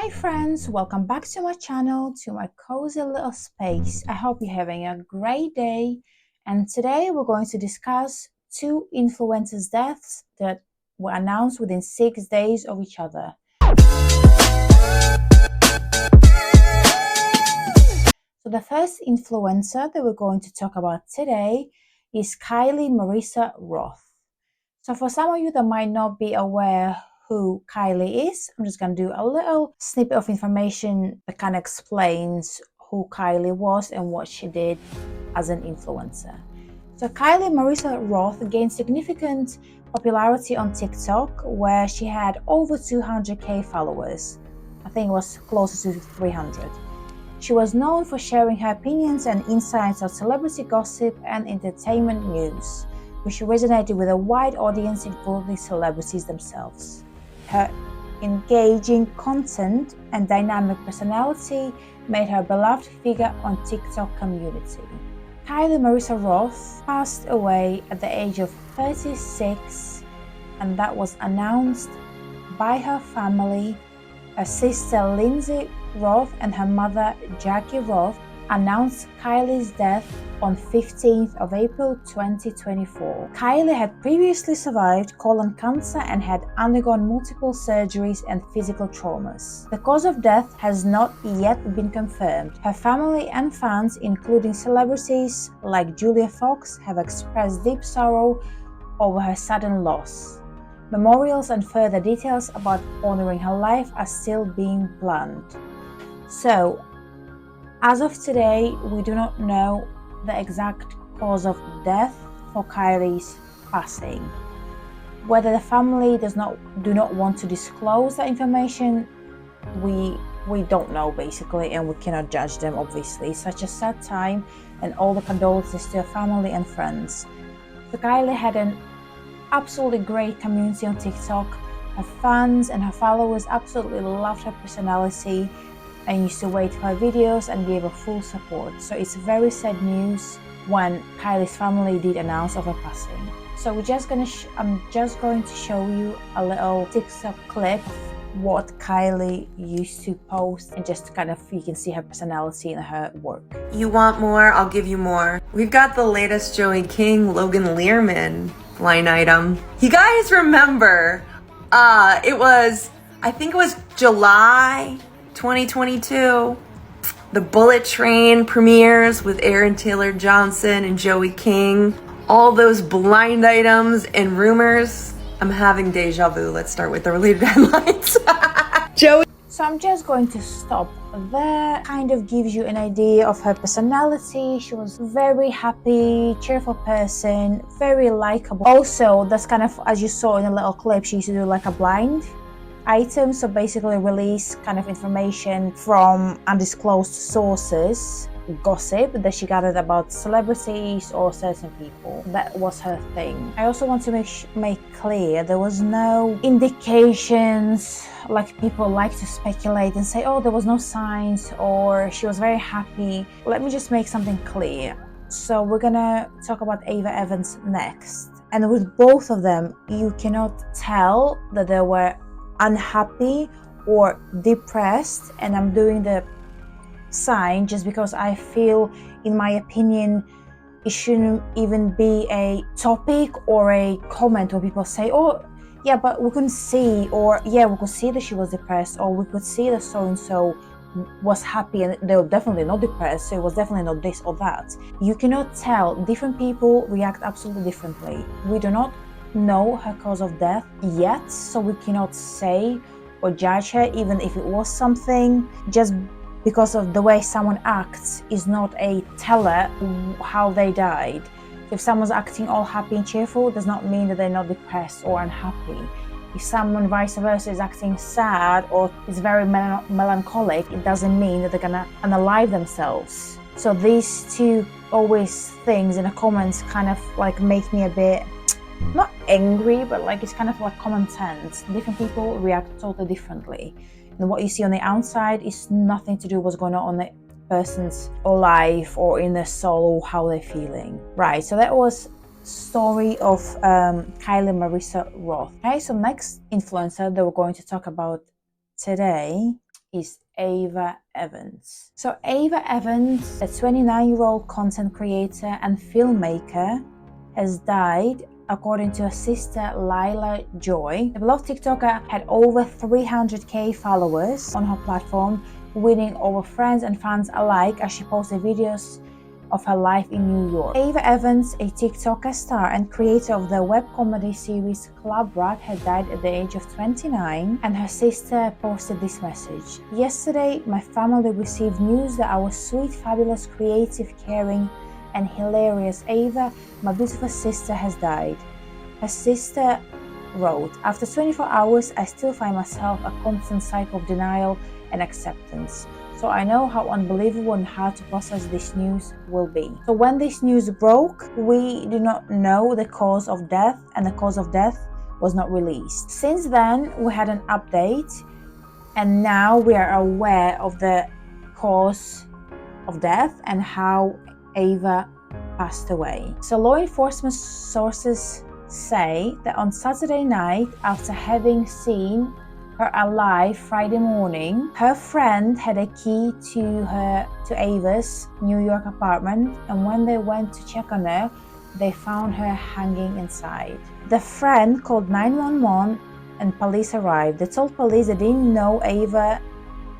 Hi friends, welcome back to my channel, to my cozy little space. I hope you're having a great day, and today we're going to discuss two influencers' deaths that were announced within 6 days of each other. So the first influencer that we're going to talk about today is Marissa Roth. So for some of you that might not be aware who Kylie is, I'm just going to do a little snippet of information that kind of explains who Kylie was and what she did as an influencer. So Marissa Roth gained significant popularity on TikTok, where she had over 200k followers. I think it was closer to 300. She was known for sharing her opinions and insights on celebrity gossip and entertainment news, which resonated with a wide audience, including celebrities themselves. Her engaging content and dynamic personality made her a beloved figure on TikTok community. Marissa Roth passed away at the age of 36, and that was announced by her family. Her sister Lindsay Roth and her mother Jackie Roth announced Kylie's death on 15th of April 2024. Kylie had previously survived colon cancer and had undergone multiple surgeries and physical traumas. The cause of death has not yet been confirmed. Her family and fans, including celebrities like Julia Fox, have expressed deep sorrow over her sudden loss. Memorials and further details about honoring her life are still being planned. So, as of today, we do not know the exact cause of death for Kylie's passing. Whether the family do not want to disclose that information, we don't know basically, and we cannot judge them obviously. It's such a sad time, and all the condolences to her family and friends. So Kylie had an absolutely great community on TikTok. Her fans and her followers absolutely loved her personality and used to wait for her videos and gave her full support. So it's very sad news when Kylie's family did announce of her passing. So I'm just going to show you a little TikTok clip of what Kylie used to post, and just kind of you can see her personality and her work. You want more? I'll give you more. We've got the latest Joey King, Logan Learman line item. You guys remember, I think it was July 2022. The Bullet Train premieres with Aaron Taylor Johnson and Joey King. All those blind items and rumors. I'm having deja vu. Let's start with the related headlines. Joey. So I'm just going to stop there. Kind of gives you an idea of her personality. She was very happy, cheerful person, very likable. Also, that's kind of, as you saw in a little clip, she used to do like a blind item. So basically release kind of information from undisclosed sources, gossip that she gathered about celebrities or certain people. That was her thing. I also want to make clear there was no indications, like people like to speculate and say, oh, there was no signs, or she was very happy. Let me just make something clear. So we're gonna talk about Ava Evans next, and with both of them you cannot tell that they were unhappy or depressed, and I'm doing the sign just because I feel, in my opinion, it shouldn't even be a topic or a comment where people say, oh yeah, but we couldn't see, or yeah, we could see that she was depressed, or we could see that so and so was happy and they were definitely not depressed, so it was definitely not this or that. You cannot tell. Different people react absolutely differently. We do not know her cause of death yet, so we cannot say or judge her, even if it was something. Just because of the way someone acts is not a teller how they died. If someone's acting all happy and cheerful, does not mean that they're not depressed or unhappy. If someone vice versa is acting sad or is very melancholic, it doesn't mean that they're gonna unalive themselves. So these two always things in the comments kind of like make me a bit, not angry, but like it's kind of like common sense. Different people react totally differently. And what you see on the outside is nothing to do with what's going on the person's life or in their soul or how they're feeling. Right, so that was story of Marissa Roth. Okay, so next influencer that we're going to talk about today is Ava Evans. So Ava Evans, a 29-year-old content creator and filmmaker, has died, according to her sister Lila Joy. The beloved TikToker had over 300k followers on her platform, winning over friends and fans alike as she posted videos of her life in New York. Ava Evans, a TikToker star and creator of the web comedy series Club Roth, had died at the age of 29, and her sister posted this message. Yesterday, my family received news that our sweet, fabulous, creative, caring, and hilarious Ava, my beautiful sister, has died. Her sister wrote, after 24 hours, I still find myself a constant cycle of denial and acceptance. So I know how unbelievable and hard to process this news will be. So when this news broke, we do not know the cause of death, and the cause of death was not released. Since then, we had an update, and now we are aware of the cause of death and how Ava passed away. So law enforcement sources say that on Saturday night, after having seen her alive Friday morning, her friend had a key to Ava's New York apartment, and when they went to check on her, they found her hanging inside. The friend called 911 and police arrived. They told police they didn't know Ava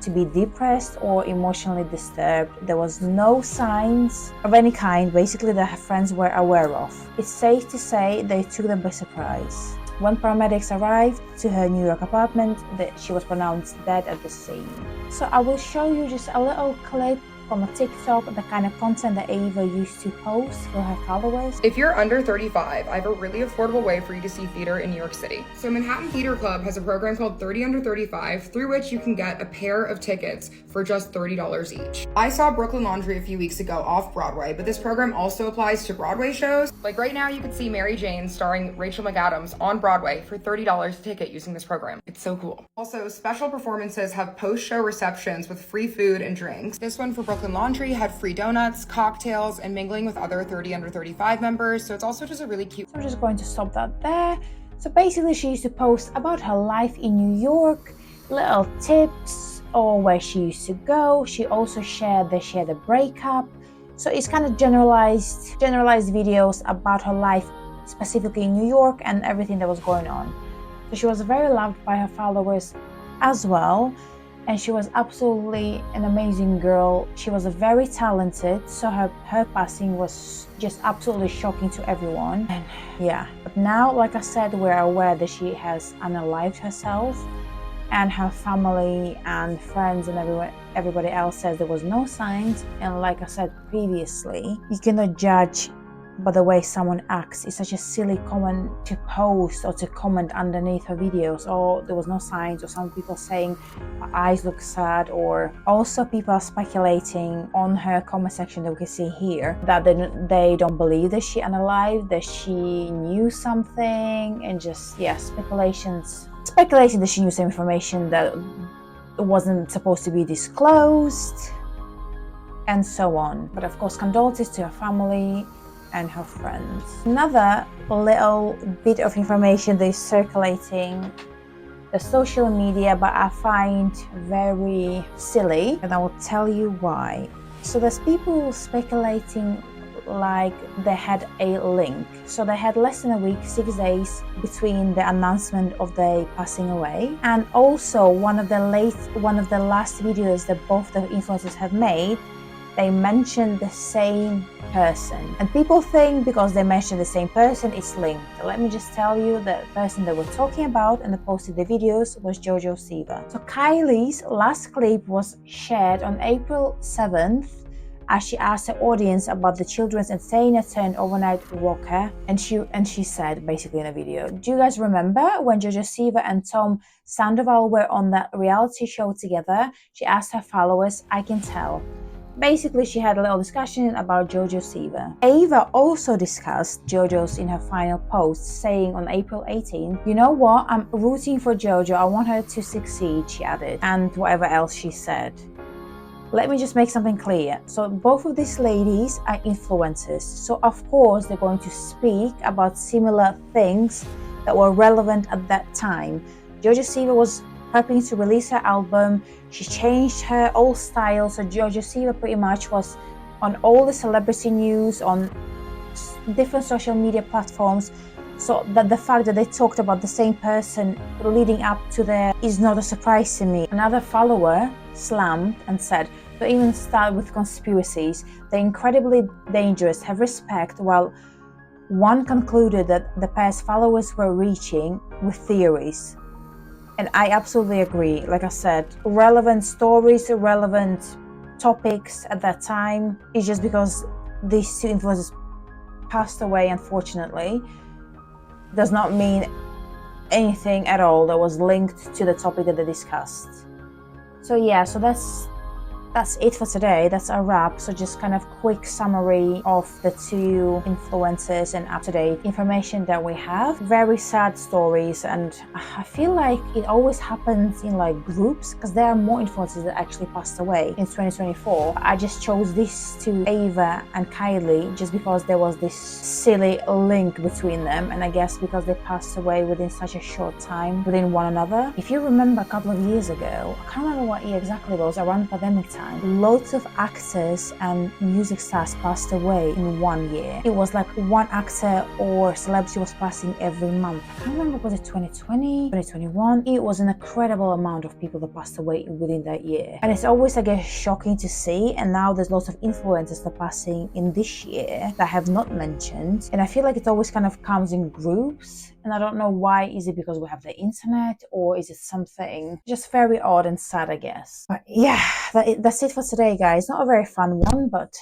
to be depressed or emotionally disturbed. There was no signs of any kind, basically, that her friends were aware of. It's safe to say they took them by surprise. When paramedics arrived to her New York apartment, she was pronounced dead at the scene. So I will show you just a little clip from a TikTok, the kind of content that Ava used to post for her followers. If you're under 35, I have a really affordable way for you to see theater in New York City. So Manhattan Theater Club has a program called 30 Under 35, through which you can get a pair of tickets for just $30 each. I saw Brooklyn Laundry a few weeks ago off Broadway, but this program also applies to Broadway shows. Like right now, you can see Mary Jane starring Rachel McAdams on Broadway for $30 a ticket using this program. It's so cool. Also, special performances have post-show receptions with free food and drinks. This one for Brooklyn Laundry had free donuts, cocktails, and mingling with other 30 Under 35 members, so it's also just a really cute. So I'm just going to stop that there. So basically, she used to post about her life in New York, little tips, or where she used to go. She also shared that she had a breakup. So it's kind of generalized videos about her life, specifically in New York, and everything that was going on. So she was very loved by her followers as well. And she was absolutely an amazing girl. She was very talented, so her passing was just absolutely shocking to everyone. And yeah, but now, like I said, we're aware that she has unalived herself, and her family and friends and everybody else says there was no signs. And like I said previously, you cannot judge by the way someone acts. It's such a silly comment to post or to comment underneath her videos, or there was no signs, or some people saying her eyes look sad, or also people are speculating on her comment section that we can see here that they don't believe that she unalived, that she knew something, and just speculating that she knew some information that wasn't supposed to be disclosed, and so on. But of course, condolences to her family and her friends. Another little bit of information that is circulating the social media, but I find very silly, and I will tell you why. So there's people speculating like they had a link. So they had less than a week, 6 days between the announcement of their passing away, and also one of the last videos that both the influencers have made, they mentioned the same person. And people think because they mentioned the same person, it's linked. Let me just tell you, the person that we're talking about and that posted the videos was Jojo Siva. So Kylie's last clip was shared on April 7th as she asked her audience about the children's entertainer turned overnight walker, and she said basically in a video, do you guys remember when Jojo Siva and Tom Sandoval were on that reality show together? She asked her followers, I can tell. Basically, she had a little discussion about Jojo Siva. Ava also discussed Jojo's in her final post, saying on April 18th, you know what, I'm rooting for Jojo, I want her to succeed, she added, and whatever else she said. Let me just make something clear. So both of these ladies are influencers. So of course, they're going to speak about similar things that were relevant at that time. Jojo Siva was prepping to release her album. She changed her whole style, so Georgia Siva pretty much was on all the celebrity news, on different social media platforms, so that the fact that they talked about the same person leading up to there is not a surprise to me. Another follower slammed and said, "Don't even start with conspiracies. They're incredibly dangerous. Have respect," while one concluded that the pair's followers were reaching with theories. And I absolutely agree. Like I said, relevant stories, relevant topics at that time. It's just because these two influencers passed away, unfortunately, does not mean anything at all that was linked to the topic that they discussed. So yeah, so that's it for today. That's a wrap. So just kind of quick summary of the two influencers and up-to-date information that we have. Very sad stories, and I feel like it always happens in like groups, because there are more influencers that actually passed away in 2024. I just chose these two, Ava and Kylie, just because there was this silly link between them, and I guess because they passed away within such a short time within one another. If you remember a couple of years ago, I can't remember what year exactly it was, around pandemic time, loads of actors and music stars passed away in 1 year. It was like one actor or celebrity was passing every month. I can't remember, was it 2020, 2021? It was an incredible amount of people that passed away within that year. And it's always, I guess, shocking to see. And now there's lots of influencers that are passing in this year that I have not mentioned. And I feel like it always kind of comes in groups. And I don't know why. Is it because we have the internet, or is it something just very odd and sad, I guess? But yeah, that's it for today, guys. Not a very fun one, but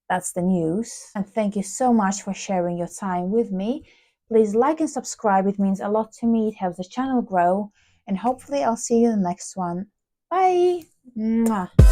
that's the news. And thank you so much for sharing your time with me. Please like and subscribe. It means a lot to me. It helps the channel grow. And hopefully I'll see you in the next one. Bye! Mwah.